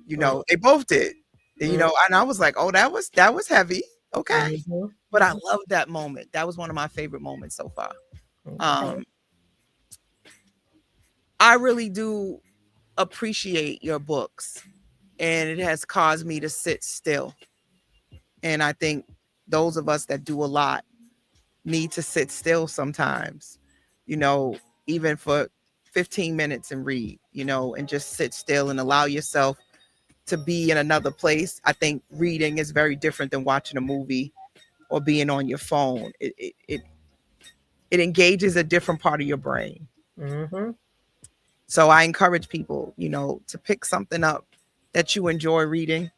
They both did. And, and I was like, oh, that was heavy. Okay. But I love that moment. That was one of my favorite moments so far. I really do appreciate your books, and it has caused me to sit still. And I think those of us that do a lot need to sit still sometimes, even for 15 minutes and read, and just sit still and allow yourself to be in another place. I think reading is very different than watching a movie or being on your phone. It engages a different part of your brain. So I encourage people, to pick something up that you enjoy reading.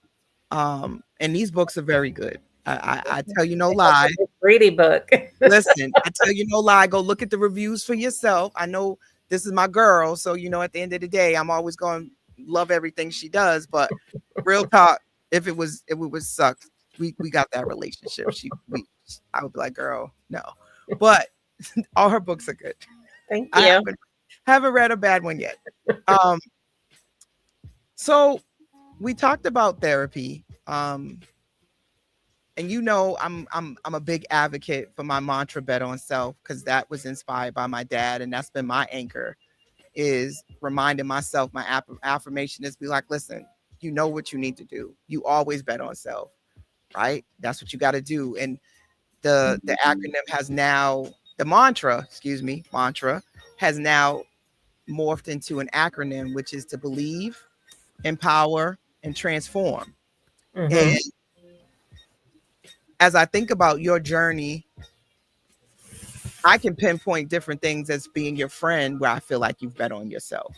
And these books are very good. I tell you no lie. Breedy book. Listen, I tell you no lie. Go look at the reviews for yourself. I know this is my girl, so at the end of the day, I'm always going to love everything she does. But real talk, if it was sucked, we got that relationship. I would be like, girl, no. But all her books are good. Thank I you. haven't read a bad one yet. So we talked about therapy. And I'm a big advocate for my mantra, bet on self, because that was inspired by my dad, and that's been my anchor, is reminding myself. My affirmation is be like, listen, you know what you need to do. You always bet on self, right? That's what you got to do. And the acronym has now, the mantra has now morphed into an acronym, which is to believe, empower, and transform. And as I think about your journey, I can pinpoint different things as being your friend where I feel like you've bet on yourself.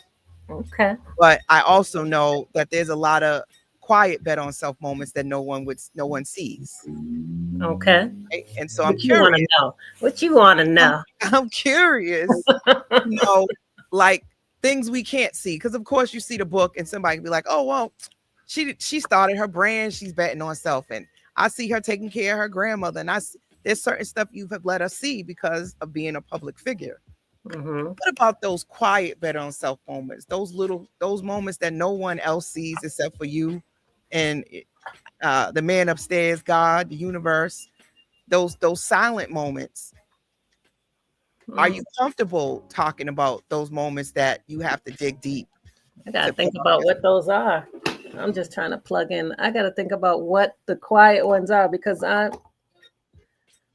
Okay. But I also know that there's a lot of quiet bet on self moments that no one sees. Okay. Right? And so I'm What you want curious. to know? What you want to know? I'm curious, like things we can't see. Because of course you see the book and somebody can be like, oh, well, she started her brand. She's betting on self. And I see her taking care of her grandmother. And there's certain stuff you have let us see because of being a public figure. What about those quiet bet on self moments? Those moments that no one else sees except for you and the man upstairs, God, the universe. Those silent moments. Are you comfortable talking about those moments that you have to dig deep? I gotta think about what those are. I'm just trying to plug in. I gotta think about what the quiet ones are because I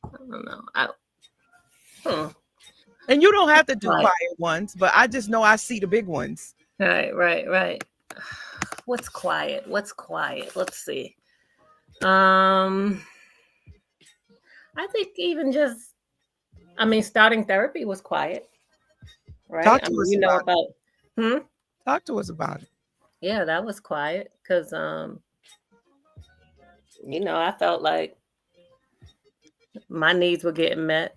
don't know. And you don't have to do quiet ones, but I just know I see the big ones. Right. What's quiet? Let's see. I think even just, starting therapy was quiet, right? Talk to us about it. Talk to us about it. Yeah, that was quiet because, I felt like my needs were getting met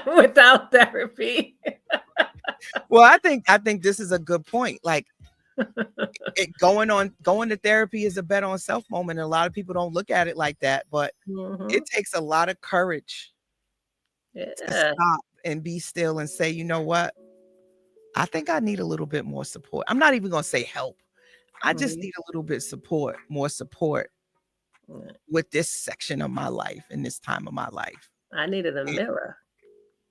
without therapy. Well, I think this is a good point. Like going to therapy is a bet on self moment. And a lot of people don't look at it like that, but it takes a lot of courage to stop and be still and say, you know what? I think I need a little bit more support. I'm not even going to say help. I just need a little bit more support with this section of my life in this time of my life. I needed a mirror.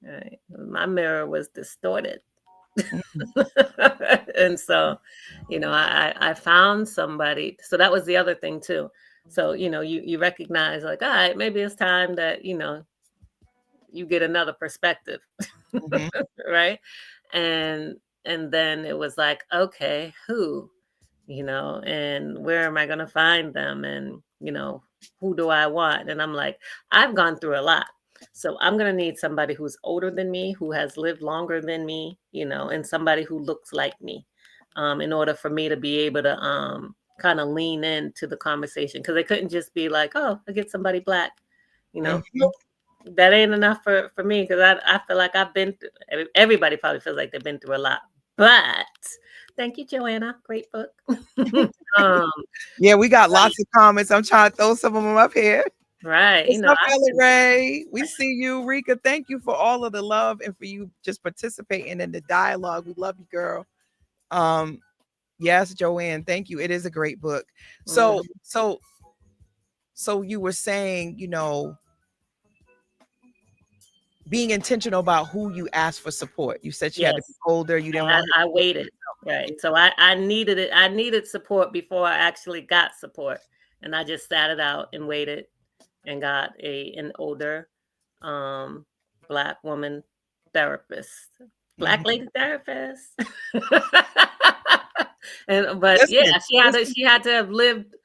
Right. My mirror was distorted. And so, I found somebody. So that was the other thing too. So, you recognize like, all right, maybe it's time that, you get another perspective. Right. And then it was like, okay, who, and where am I going to find them? And, who do I want? And I'm like, I've gone through a lot. So I'm going to need somebody who's older than me, who has lived longer than me, and somebody who looks like me, in order for me to be able to kind of lean into the conversation. Because it couldn't just be like, oh, I get somebody Black, that ain't enough for me. Because I feel like I've been through, everybody probably feels like they've been through a lot. But thank you, Joanna. Great book. Yeah, we got lots of comments. I'm trying to throw some of them up here. Right. What's up, Ella Ray? We see you. Rika, thank you for all of the love and for you just participating in the dialogue. We love you, girl. Yes, Joanne, thank you. It is a great book. So you were saying, being intentional about who you asked for support. You said she had to be older. You didn't want her. I waited. Right. So I needed it. I needed support before I actually got support. And I just sat it out and waited and got an older Black woman therapist. Black lady therapist. She had to have lived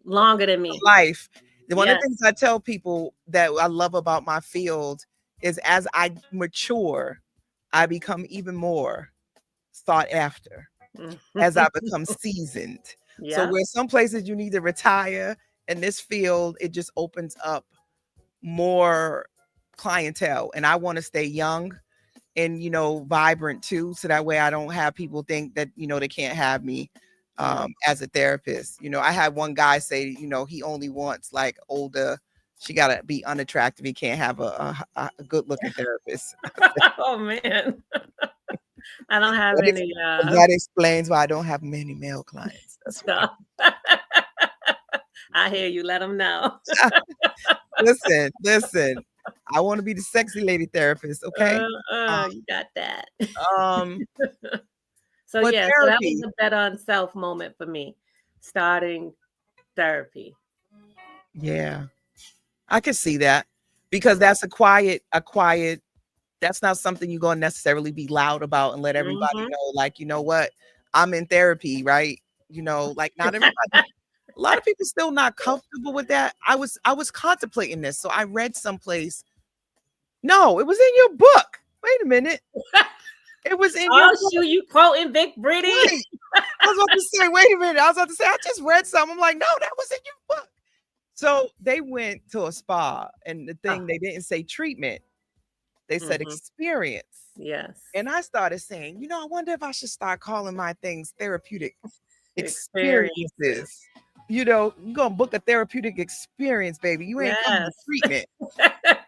longer than me. Life. One of the things I tell people that I love about my field is as I mature, I become even more sought after as I become seasoned. Yeah. So where some places you need to retire, in this field, it just opens up more clientele. And I want to stay young and, vibrant too. So that way I don't have people think that, they can't have me. as a therapist. I had one guy say, he only wants like older. She got to be unattractive. He can't have a good looking therapist. Oh man. I don't have That, any that explains why I don't have many male clients. That's right. I hear you. Let them know. Listen. I want to be the sexy lady therapist. Okay. You got that. So but yeah, therapy, so that was a bet on self moment for me, starting therapy. Yeah, I can see that, because that's a quiet. That's not something you're going to necessarily be loud about and let everybody know. Like, you know what? I'm in therapy, right? Like not everybody. A lot of people still not comfortable with that. I was contemplating this. So I read someplace. No, it was in your book. Wait a minute. It was in your book. Shoot, you quoting Vick Breedy? Wait. I was about to say, wait a minute. I was about to say, I just read something. I'm like, no, that was in your book. So they went to a spa, and the thing, they didn't say treatment. They said experience. Yes. And I started saying, I wonder if I should start calling my things therapeutic experiences. You're going to book a therapeutic experience, baby. You ain't coming to treatment.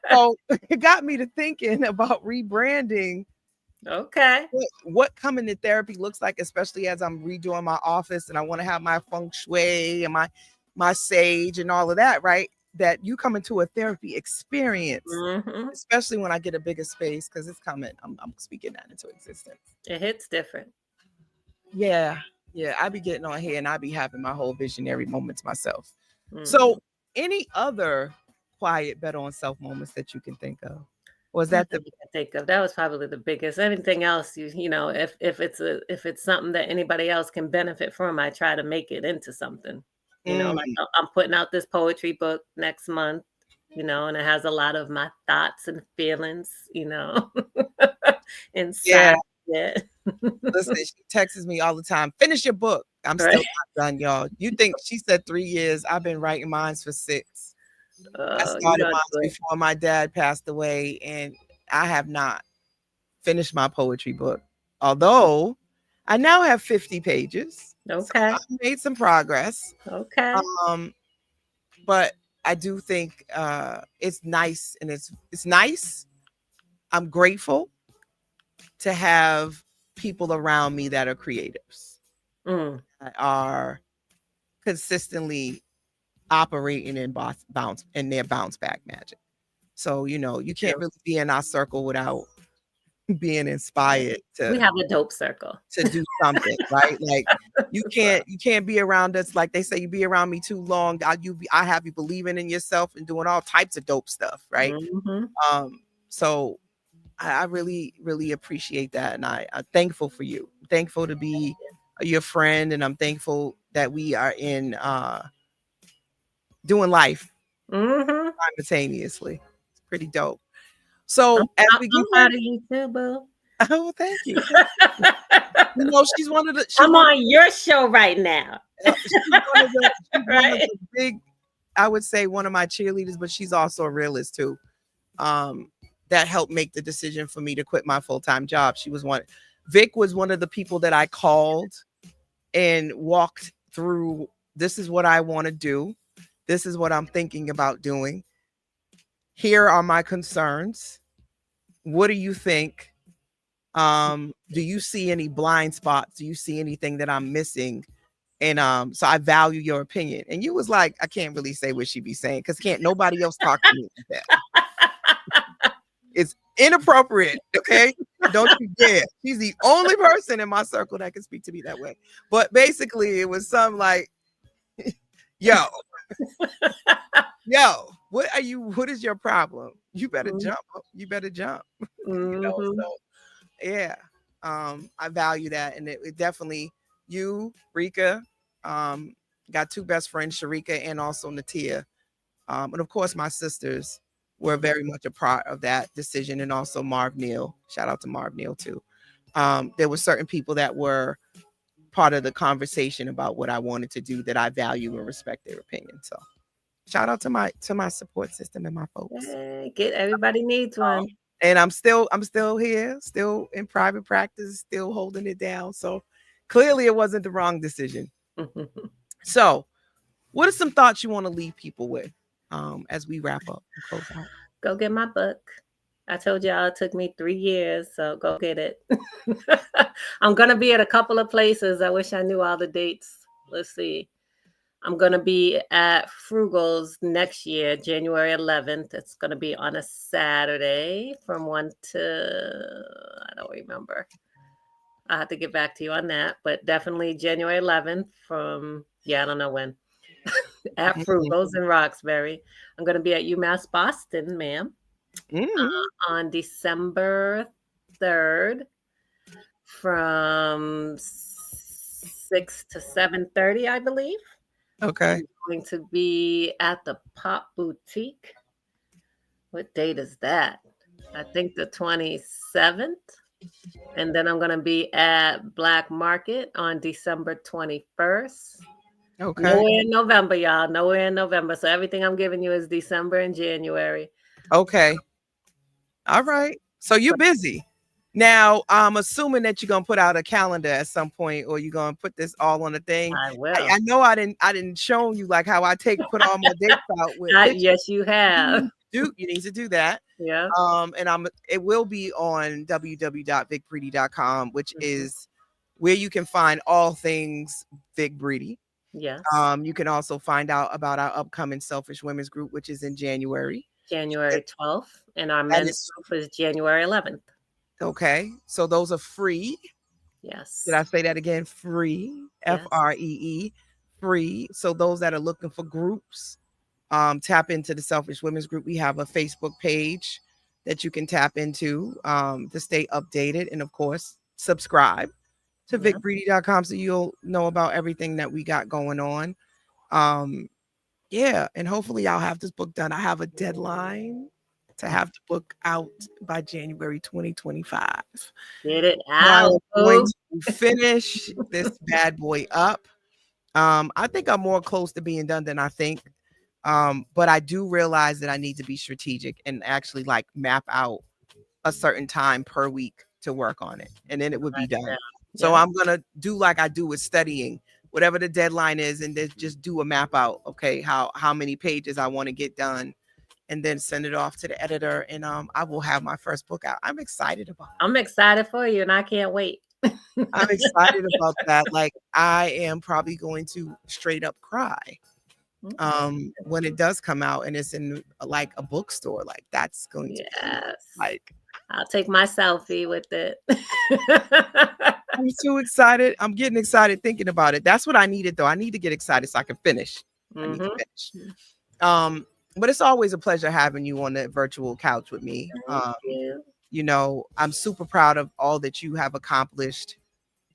So it got me to thinking about rebranding. Okay. What coming to therapy looks like, especially as I'm redoing my office and I want to have my feng shui and my sage and all of that, right? That you come into a therapy experience, especially when I get a bigger space, because it's coming. I'm speaking that into existence. It hits different. Yeah. I be getting on here and I be having my whole visionary moments myself. So any other quiet bet on self moments that you can think of? Was that you can think of? That was probably the biggest. Anything else, if it's something that anybody else can benefit from, I try to make it into something. Like I'm putting out this poetry book next month, and it has a lot of my thoughts and feelings, inside it. Listen, she texts me all the time. Finish your book. I'm still not done, y'all. You think she said 3 years? I've been writing mine for 6. I started mine before my dad passed away, and I have not finished my poetry book. Although I now have 50 pages. Okay. So I made some progress. Okay. But I do think it's nice, and it's nice. I'm grateful to have people around me that are creatives, that are consistently operating in their bounce back magic. So, you can't really be in our circle without being inspired we have a dope circle to do something, right? Like you can't be around us. Like they say, you be around me too long, I have you believing in yourself and doing all types of dope stuff, right? So I really, really appreciate that. And I'm thankful for you. I'm thankful to be your friend. And I'm thankful that we are in doing life simultaneously. It's pretty dope. So I'm proud of you too, boo. Oh, thank you. She's one of the. I'm on your show right now. She's one of the big, I would say, one of my cheerleaders, but she's also a realist too. That helped make the decision for me to quit my full-time job. Vick was one of the people that I called and walked through. This is what I want to do. This is what I'm thinking about doing. Here are my concerns. What do you think? Do you see any blind spots? Do you see anything that I'm missing? And so I value your opinion. And you was like, I can't really say what she be saying because can't nobody else talk to me like that. It's inappropriate. Okay. Don't you dare. She's the only person in my circle that can speak to me that way. But basically it was something like, yo, what is your problem? You better jump. You better jump. So yeah. I value that. And it definitely, you, Rika, got 2 best friends, Sharika and also Natia. And of course my sisters were very much a part of that decision. And also Marv Neal. Shout out to Marv Neal too. There were certain people that were part of the conversation about what I wanted to do that I value and respect their opinion. So shout out to my support system and my folks. Get everybody needs one. And I'm still here, still in private practice, still holding it down. So clearly it wasn't the wrong decision. So, what are some thoughts you want to leave people with as we wrap up and close out? Go get my book. I told y'all it took me 3 years, so go get it. I'm going to be at a couple of places. I wish I knew all the dates. Let's see. I'm going to be at Frugal's next year, January 11th. It's going to be on a Saturday from 1 to, I don't remember. I'll have to get back to you on that, but definitely January 11th from, I don't know when, at Frugal's in Roxbury. I'm going to be at UMass Boston, ma'am, on December 3rd from 6 to 7:30, I believe. Okay. I'm going to be at the Pop Boutique. What date is that? I think the 27th. And then I'm going to be at Black Market on December 21st. Okay. Nowhere in November, y'all. Nowhere in November. So everything I'm giving you is December and January. Okay. All right. So you're busy. Now, I'm assuming that you're gonna put out a calendar at some point, or you're gonna put this all on a thing. I will. I know I didn't show you like how I put all my dates out with. Yes, you have. You need to do that. Yeah. And it will be on www.vickbreedy.com, which is where you can find all things Vick Breedy. Yes. You can also find out about our upcoming Selfish Women's Group, which is in January 12th, and our men's group is January 11th. Okay, so those are free. Yes. Did I say that again? Free, FREE, free. So those that are looking for groups, tap into the Selfish Women's Group. We have a Facebook page that you can tap into to stay updated, and of course, subscribe to vickbreedy.com so you'll know about everything that we got going on. And hopefully I'll have this book done. I have a deadline to have the book out by January 2025. Get it out. I'm going to finish this bad boy up. I think I'm more close to being done than I think. But I do realize that I need to be strategic and actually like map out a certain time per week to work on it. And then it would be done. Yeah. So I'm going to do like I do with studying, whatever the deadline is, and then just do a map out. Okay. How many pages I want to get done, and then send it off to the editor. And I will have my first book out. I'm excited about it. I'm excited for you, and I can't wait. I'm excited about that. Like, I am probably going to straight up cry when it does come out and it's in like a bookstore. Like, that's going to be like, I'll take my selfie with it. I'm too excited. I'm getting excited thinking about it. That's what I needed, though. I need to get excited so I can finish. I need to finish. But it's always a pleasure having you on the virtual couch with me. You know, I'm super proud of all that you have accomplished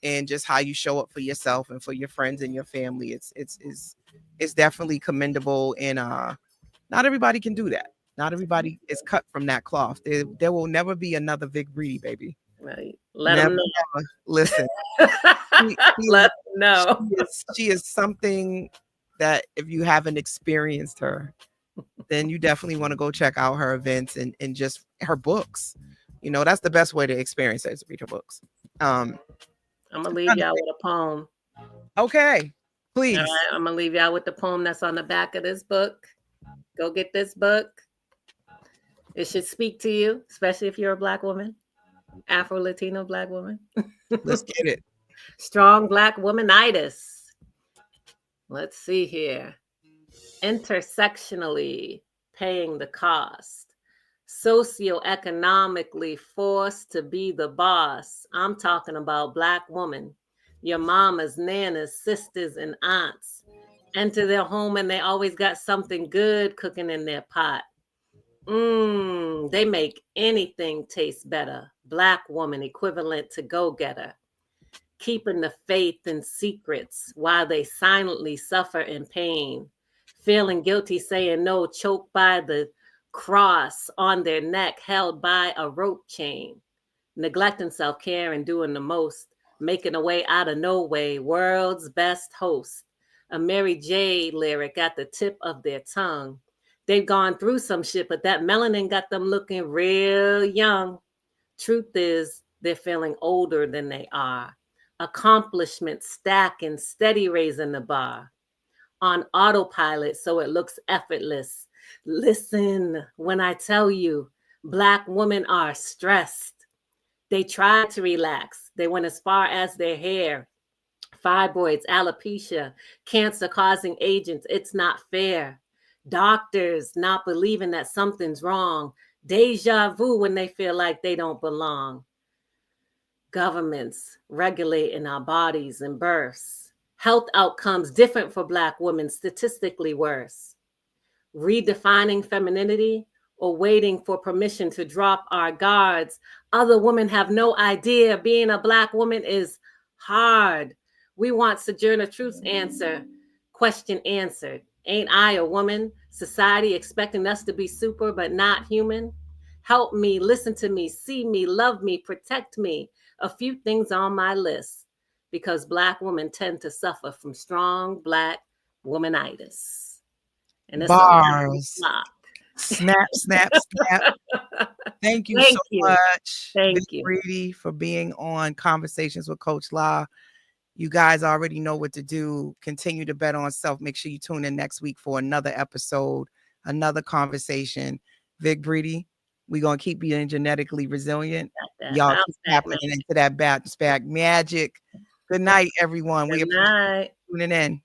and just how you show up for yourself and for your friends and your family. It's definitely commendable, and not everybody can do that. Not everybody is cut from that cloth. There will never be another Vick Breedy, baby. Right. Let them know. Never. Listen. Let them know. She is something that if you haven't experienced her, then you definitely want to go check out her events and just her books. You know, that's the best way to experience it, is to read her books. I'm gonna leave y'all with a poem. Okay, please. All right, I'm gonna leave y'all with the poem that's on the back of this book. Go get this book. It should speak to you, especially if you're a Black woman, Afro-Latino Black woman. Let's get it. Strong Black Womanitis. Let's see here. Intersectionally paying the cost. Socioeconomically forced to be the boss. I'm talking about Black woman. Your mamas, nanas, sisters, and aunts enter their home and they always got something good cooking in their pot. They make anything taste better. Black woman equivalent to go-getter. Keeping the faith in secrets while they silently suffer in pain. Feeling guilty, saying no, choked by the cross on their neck, held by a rope chain. Neglecting self-care and doing the most. Making a way out of no way. World's best host. A Mary J lyric at the tip of their tongue. They've gone through some shit, but that melanin got them looking real young. Truth is, they're feeling older than they are. accomplishment stacking, steady raising the bar. On autopilot so it looks effortless. Listen when I tell you, Black women are stressed. They try to relax. They went as far as their hair, fibroids, alopecia, cancer-causing agents. It's not fair. Doctors not believing that something's wrong. Deja vu when they feel like they don't belong. Governments regulating our bodies and births. Health outcomes different for Black women, statistically worse. Redefining femininity or waiting for permission to drop our guards. Other women have no idea being a Black woman is hard. We want Sojourner Truth's answer, question answered. Ain't I a woman? Society expecting us to be super but not human? Help me, listen to me, see me, love me, protect me. A few things on my list because Black women tend to suffer from strong Black womanitis. And it's bars. Snap, snap, snap. Thank you so much, Thank Vick you, Breedy, for being on Conversations with Coach La. You guys already know what to do. Continue to bet on self. Make sure you tune in next week for another episode, another conversation. Vick Breedy, we're going to keep being genetically resilient. Y'all keep tapping into that bounce back magic. Good night, everyone. Good night. Tuning in.